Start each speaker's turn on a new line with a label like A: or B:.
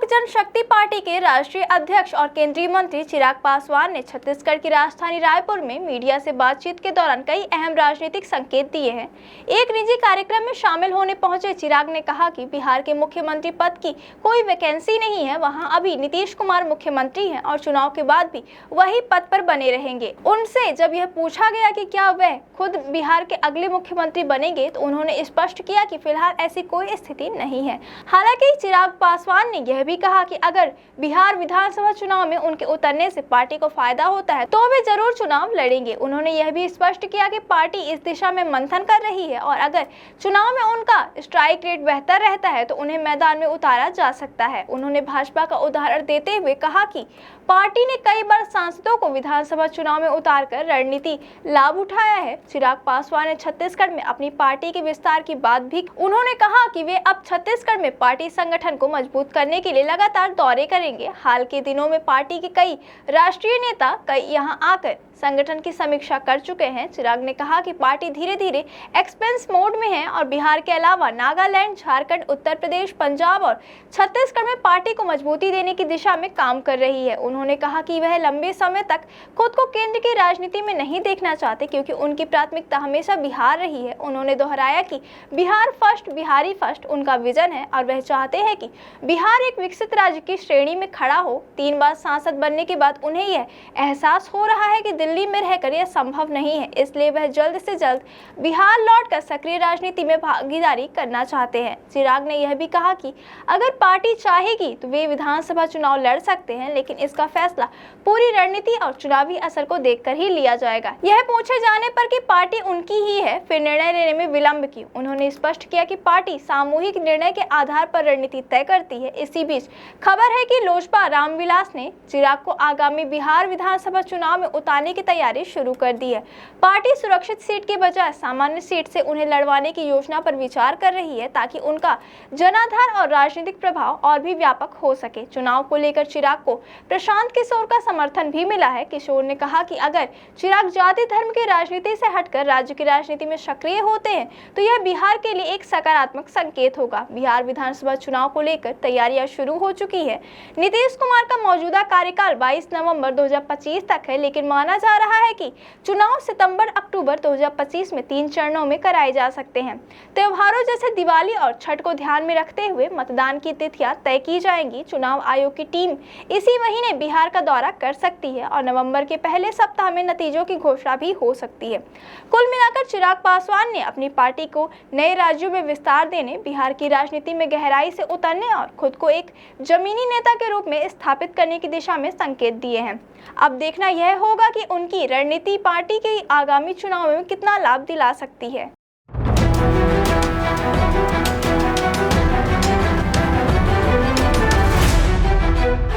A: जनशक्ति party के राष्ट्रीय अध्यक्ष और केंद्रीय मंत्री चिराग पासवान ने छत्तीसगढ़ की राजधानी रायपुर में मीडिया से बातचीत के दौरान कई अहम राजनीतिक संकेत दिए हैं। एक निजी कार्यक्रम में शामिल होने पहुंचे चिराग ने कहा कि बिहार के मुख्यमंत्री पद की कोई वैकेंसी नहीं है, वहां अभी नीतीश कुमार मुख्यमंत्री हैं और चुनाव के बाद भी वही पद पर बने रहेंगे। उनसे जब यह पूछा गया कि क्या वह खुद बिहार के अगले मुख्यमंत्री बनेंगे, तो उन्होंने स्पष्ट किया कि फिलहाल ऐसी कोई स्थिति नहीं है। हालांकि चिराग पासवान ने यह भी कहा कि अगर बिहार विधानसभा चुनाव में उनके उतरने से पार्टी को फायदा होता है तो वे जरूर चुनाव लड़ेंगे। उन्होंने यह भी स्पष्ट किया कि पार्टी इस दिशा में मंथन कर रही है और अगर चुनाव में उनका स्ट्राइक रेट बेहतर रहता है तो उन्हें मैदान में उतारा जा सकता है। उन्होंने भाजपा का उदाहरण देते हुए कहा कि पार्टी ने कई बार सांसदों को विधानसभा चुनाव में उतारकर रणनीति लाभ उठाया है। चिराग पासवान ने छत्तीसगढ़ में अपनी पार्टी के विस्तार की बात भी उन्होंने कहा कि वे अब छत्तीसगढ़ में पार्टी संगठन को मजबूत करने के लिए लगातार दौरे करेंगे। हाल के दिनों में पार्टी के कई राष्ट्रीय नेता यहां आकर संगठन की समीक्षा कर चुके हैं। चिराग ने कहा कि पार्टी धीरे धीरे एक्सपेंस मोड में है और बिहार के अलावा नागालैंड, झारखंड, उत्तर प्रदेश, पंजाब और छत्तीसगढ़ में पार्टी को मजबूती देने की दिशा में काम कर रही है। उन्होंने कहा कि वह लंबे समय तक खुद को केंद्र की राजनीति में नहीं देखना चाहते क्योंकि उनकी प्राथमिकता हमेशा बिहार रही है। उन्होंने दोहराया कि बिहार फर्स्ट, बिहारी फर्स्ट उनका विजन है और वह चाहते हैं कि बिहार एक विकसित राज्य की श्रेणी में खड़ा हो। 3 बार सांसद बनने के बाद उन्हें यह एहसास हो रहा है कि दिल्ली में रहकर यह संभव नहीं है, इसलिए वह जल्द से जल्द बिहार लौटकर सक्रिय राजनीति में भागीदारी करना चाहते हैं। चिराग ने यह भी कहा कि अगर पार्टी चाहेगी तो वे विधानसभा चुनाव लड़ सकते हैं, लेकिन इसका फैसला पूरी रणनीति और चुनावी असर को देखकर ही लिया जाएगा। यह पूछे जाने पर कि पार्टी उनकी ही है, फिर निर्णय लेने में विलंब क्यों, उन्होंने स्पष्ट किया कि पार्टी सामूहिक निर्णय के आधार पर रणनीति तय करती है। इसी बीच खबर है कि लोजपा रामविलास ने चिराग को आगामी बिहार विधानसभा चुनाव में उतारने की तैयारी शुरू कर दी है। पार्टी सुरक्षित सीट के बजाय सामान्य सीट से उन्हें लड़वाने की योजना पर विचार कर रही है ताकि उनका जनाधार और राजनीतिक प्रभाव और भी व्यापक हो सके। चुनाव को लेकर चिराग को प्रशांत किशोर का समर्थन भी मिला है। किशोर ने कहा कि अगर चिराग जाति धर्म की राजनीति से हटकर राज्य की राजनीति में सक्रिय होते हैं तो यह बिहार के लिए एक सकारात्मक संकेत होगा। बिहार विधानसभा चुनाव को लेकर तैयारियां शुरू हो चुकी है। नीतीश कुमार का मौजूदा कार्यकाल 22 नवंबर 2025 तक है, लेकिन माना जा रहा है कि चुनाव सितंबर-अक्टूबर 2025 में 3 चरणों में कराए जा सकते हैं। त्योहारों जैसे दिवाली और छठ को ध्यान में रखते हुए मतदान की तिथियां तय की जाएंगी। चुनाव आयोग की टीम इसी महीने बिहार का दौरा कर सकती है और नवंबर के पहले सप्ताह में नतीजों की घोषणा भी हो सकती है। कुल मिलाकर चिराग पासवान ने अपनी पार्टी को नए राज्यों में विस्तार देने, बिहार की राजनीति में गहराई से उतरने और खुद को एक जमीनी नेता के रूप में स्थापित करने की दिशा में संकेत दिए हैं। अब देखना यह होगा कि उनकी रणनीति पार्टी के आगामी चुनाव में कितना लाभ दिला सकती है।